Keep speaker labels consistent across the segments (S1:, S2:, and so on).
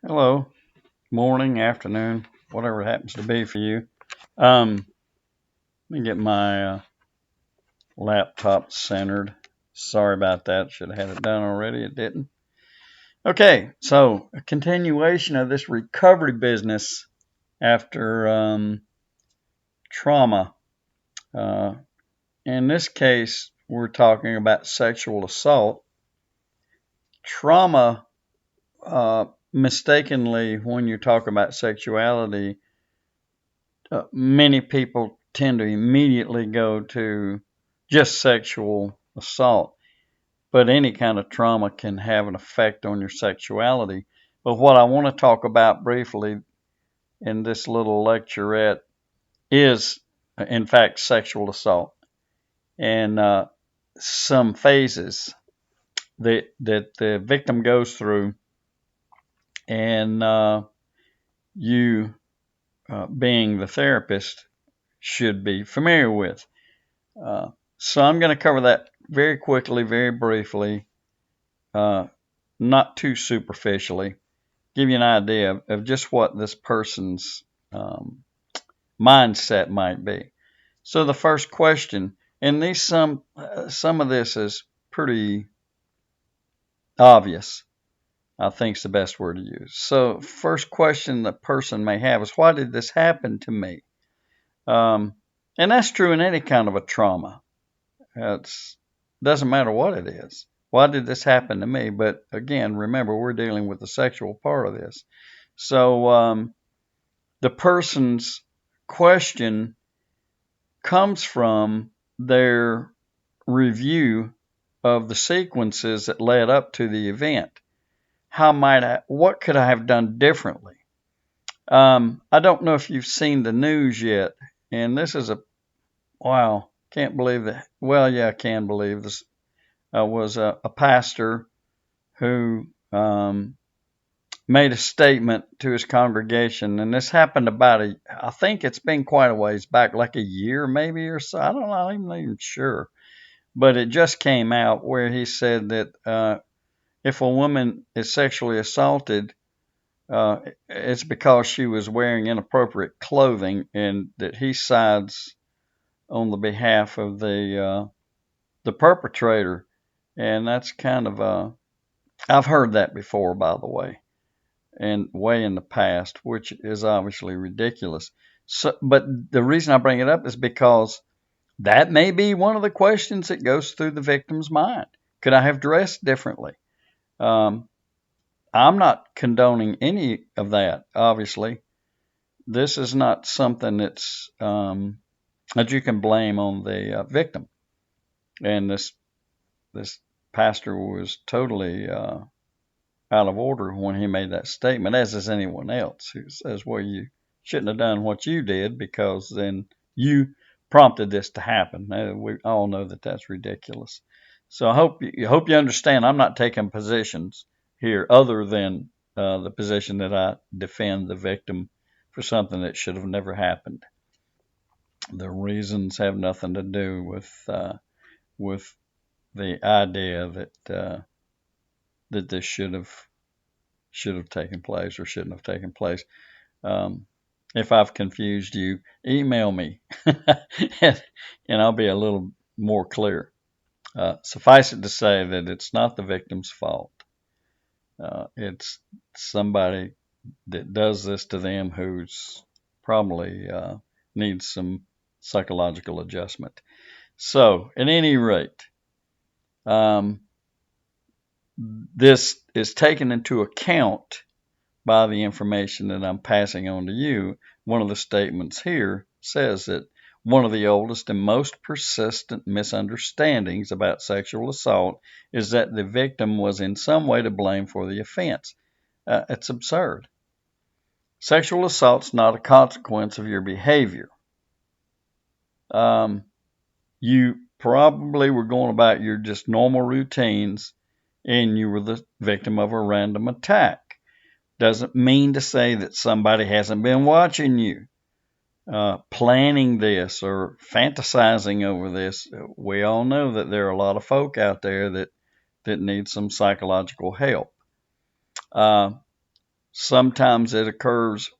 S1: Hello, morning, afternoon, whatever it happens to be for you. Let me get my laptop centered. Sorry about that. Should have had it done already. It didn't. Okay, so a continuation of this recovery business after trauma. Uh, in this case, we're talking about sexual assault. Trauma, mistakenly, when you talk about sexuality, many people tend to immediately go to just sexual assault, but any kind of trauma can have an effect on your sexuality. But what I want to talk about briefly in this little lecturette is, in fact, sexual assault and some phases that the victim goes through, and you, being the therapist, should be familiar with. So I'm going to cover that very quickly, very briefly, uh, not too superficially, give you an idea of just what this person's mindset might be. So the first question, and these some of this is pretty obvious. I think is the best word to use. So first question the person may have is, why did this happen to me? And that's true in any kind of a trauma. It doesn't matter what it is. Why did this happen to me? But again, remember, we're dealing with the sexual part of this. So the person's question comes from their review of the sequences that led up to the event. What could I have done differently? I don't know if you've seen the news yet, and this is wow, can't believe that. Well, yeah, I can believe this. Was a pastor who made a statement to his congregation, and this happened I think it's been quite a ways back, like a year maybe or so. I don't know, I'm not even sure. But it just came out where he said that if a woman is sexually assaulted, it's because she was wearing inappropriate clothing, and that he sides on the behalf of the perpetrator. And that's kind of I've heard that before, by the way, and way in the past, which is obviously ridiculous. So, but the reason I bring it up is because that may be one of the questions that goes through the victim's mind. Could I have dressed differently? Um, I'm not condoning any of that. Obviously, this is not something that you can blame on the victim. And this pastor was totally out of order when he made that statement, as is anyone else who says, well, you shouldn't have done what you did because then you prompted this to happen. We all know that that's ridiculous. So I hope you understand I'm not taking positions here other than the position that I defend the victim for something that should have never happened. The reasons have nothing to do with the idea that this should have taken place or shouldn't have taken place. Um, if I've confused you, email me and I'll be a little more clear. Suffice it to say that it's not the victim's fault. It's somebody that does this to them who's probably needs some psychological adjustment. So, at any rate, um, this is taken into account by the information that I'm passing on to you. One of the statements here says that one of the oldest and most persistent misunderstandings about sexual assault is that the victim was in some way to blame for the offense. It's absurd. Sexual assault's not a consequence of your behavior. Um, you probably were going about your just normal routines and you were the victim of a random attack. Doesn't mean to say that somebody hasn't been watching you, planning this or fantasizing over this. We all know that there are a lot of folk out there that need some psychological help. Uh, Sometimes it occurs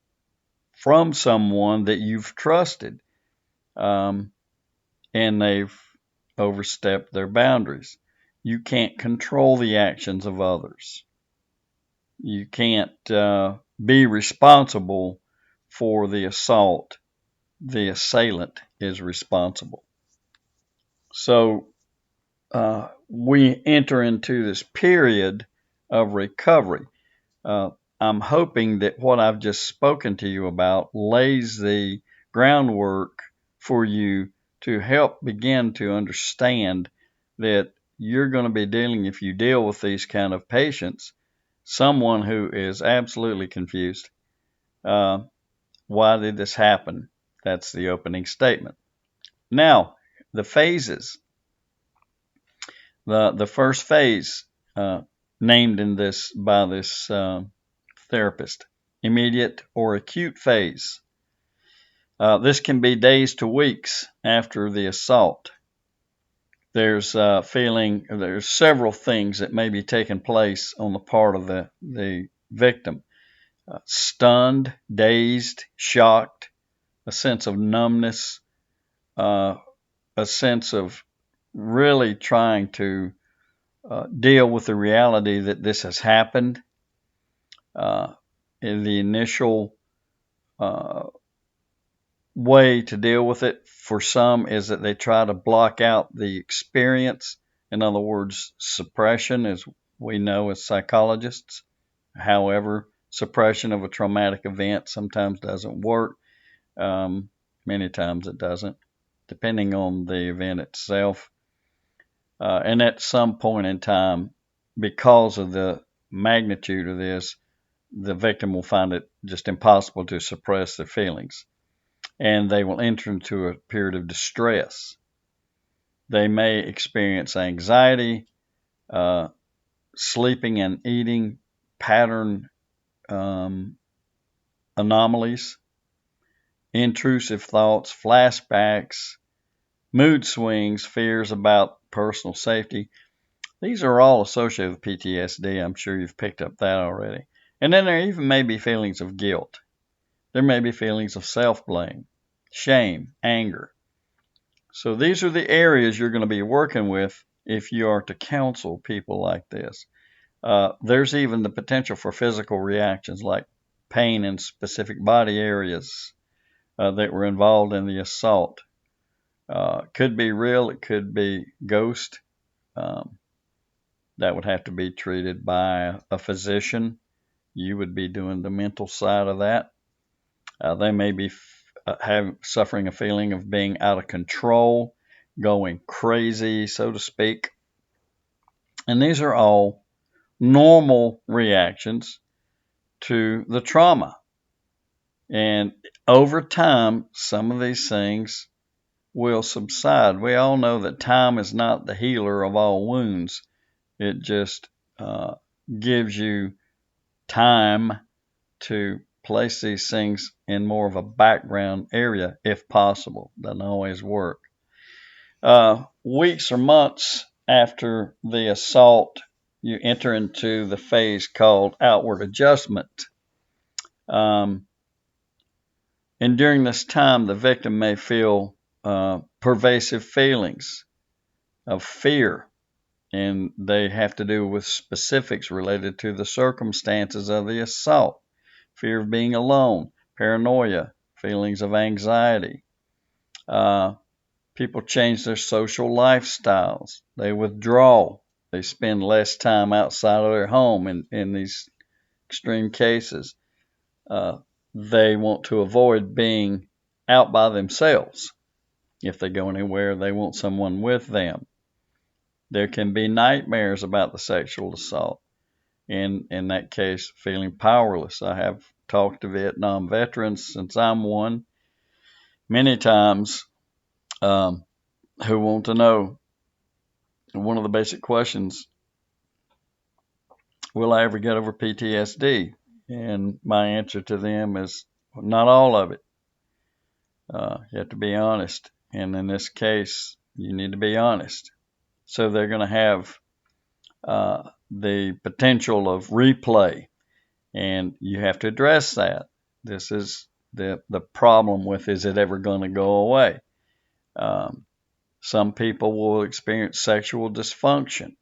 S1: from someone that you've trusted, and they've overstepped their boundaries. You can't control the actions of others. You can't be responsible for the assault. The assailant is responsible. So we enter into this period of recovery. I'm hoping that what I've just spoken to you about lays the groundwork for you to help begin to understand that you're going to be dealing, if you deal with these kind of patients, someone who is absolutely confused. Why did this happen? That's the opening statement. Now, the phases. The first phase named in this by this therapist, immediate or acute phase. This can be days to weeks after the assault. There's several things that may be taking place on the part of the victim. Stunned, dazed, shocked, a sense of numbness, a sense of really trying to deal with the reality that this has happened. In the initial way to deal with it for some is that they try to block out the experience. In other words, suppression, as we know as psychologists. However, suppression of a traumatic event sometimes doesn't work. Many times it doesn't, depending on the event itself. And at some point in time, because of the magnitude of this, the victim will find it just impossible to suppress their feelings, and they will enter into a period of distress. They may experience anxiety, sleeping and eating pattern anomalies, intrusive thoughts, flashbacks, mood swings, fears about personal safety. These are all associated with PTSD. I'm sure you've picked up that already. And then there even may be feelings of guilt. There may be feelings of self-blame, shame, anger. So these are the areas you're going to be working with if you are to counsel people like this. There's even the potential for physical reactions like pain in specific body areas that were involved in the assault. Could be real, it could be ghost. That would have to be treated by a physician. You would be doing the mental side of that. They may be suffering a feeling of being out of control, going crazy, so to speak. And these are all normal reactions to the trauma. And over time, some of these things will subside. We all know that time is not the healer of all wounds. It just gives you time to place these things in more of a background area if possible. Doesn't always work. Weeks or months after the assault, you enter into the phase called outward adjustment. And during this time, the victim may feel pervasive feelings of fear, and they have to do with specifics related to the circumstances of the assault. Fear of being alone, paranoia, feelings of anxiety. People change their social lifestyles. They withdraw. They spend less time outside of their home in these extreme cases. They want to avoid being out by themselves. If they go anywhere, they want someone with them. There can be nightmares about the sexual assault. In that case, feeling powerless. I have talked to Vietnam veterans, since I'm one, many times, who want to know one of the basic questions: will I ever get over PTSD? And my answer to them is not all of it. You have to be honest. And in this case, you need to be honest. So they're going to have the potential of replay. And you have to address that. This is the problem with, is it ever going to go away? Some people will experience sexual dysfunction.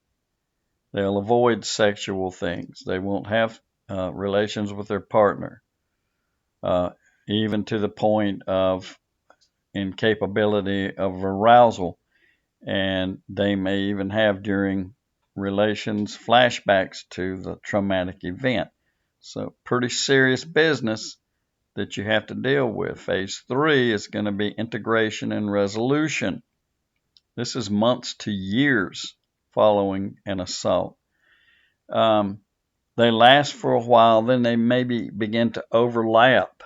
S1: They'll avoid sexual things. They won't have relations with their partner, even to the point of incapability of arousal. And they may even have, during relations, flashbacks to the traumatic event. So pretty serious business that you have to deal with. Phase 3 is going to be integration and resolution. This is months to years following an assault. They last for a while, then they maybe begin to overlap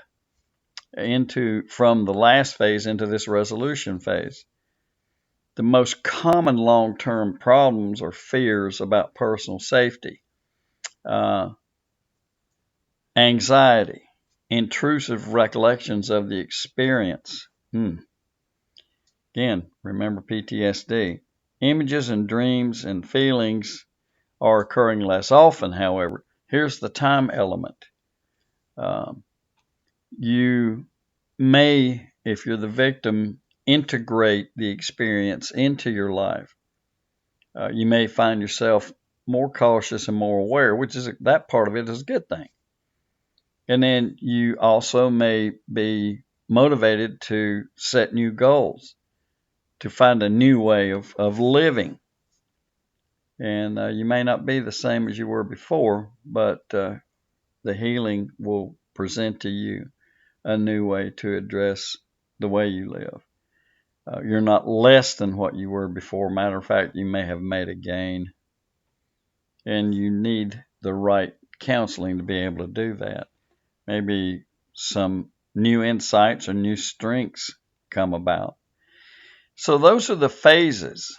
S1: from the last phase into this resolution phase. The most common long-term problems are fears about personal safety, anxiety, intrusive recollections of the experience. Again, remember PTSD. Images and dreams and feelings are occurring less often, however. Here's the time element. You may, if you're the victim, integrate the experience into your life. You may find yourself more cautious and more aware, which is, that part of it is a good thing. And then you also may be motivated to set new goals, to find a new way of living. And you may not be the same as you were before, but the healing will present to you a new way to address the way you live. You're not less than what you were before. Matter of fact, you may have made a gain. And you need the right counseling to be able to do that. Maybe some new insights or new strengths come about. So those are the phases.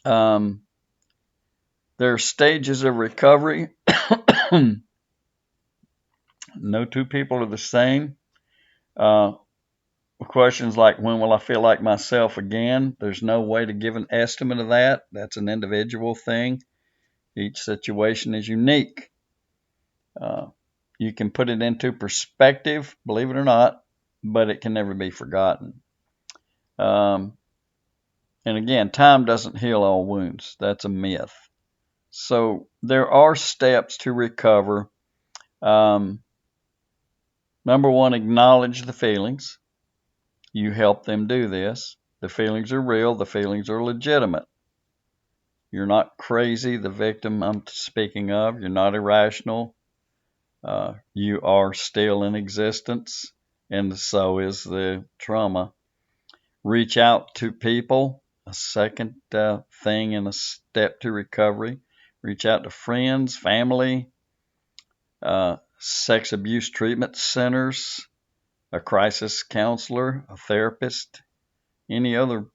S1: There are stages of recovery. No two people are the same. Questions like, when will I feel like myself again? There's no way to give an estimate of that. That's an individual thing. Each situation is unique. You can put it into perspective, believe it or not, but it can never be forgotten. And again, time doesn't heal all wounds. That's a myth. So there are steps to recover. Number one, acknowledge the feelings. You help them do this. The feelings are real. The feelings are legitimate. You're not crazy, the victim I'm speaking of. You're not irrational. You are still in existence, and so is the trauma. Reach out to people. A second thing and a step to recovery. Reach out to friends, family, sex abuse treatment centers, a crisis counselor, a therapist, any other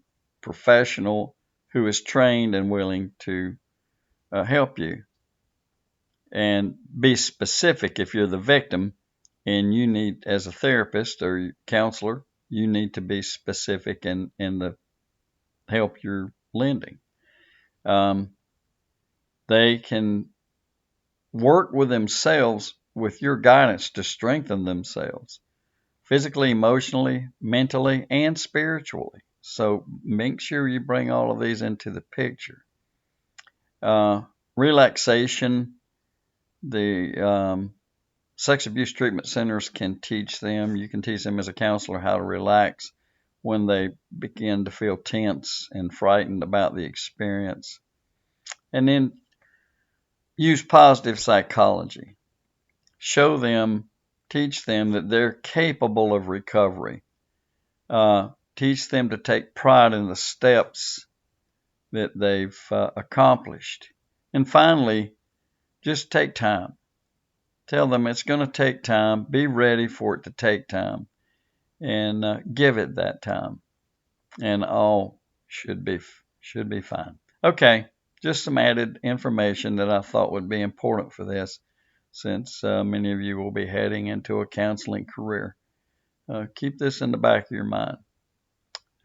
S1: professional who is trained and willing to help you. And be specific if you're the victim and you need, as a therapist or counselor, you need to be specific in the help you're lending. They can work with themselves with your guidance to strengthen themselves physically, emotionally, mentally, and spiritually. So make sure you bring all of these into the picture. Relaxation, the sex abuse treatment centers can teach them. You can teach them as a counselor how to relax when they begin to feel tense and frightened about the experience. And then use positive psychology. Show them, teach them that they're capable of recovery. Teach them to take pride in the steps that they've accomplished. And finally, just take time. Tell them it's going to take time. Be ready for it to take time. And give it that time. And all should be fine. Okay, just some added information that I thought would be important for this, since many of you will be heading into a counseling career. Keep this in the back of your mind.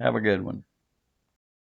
S1: Have a good one.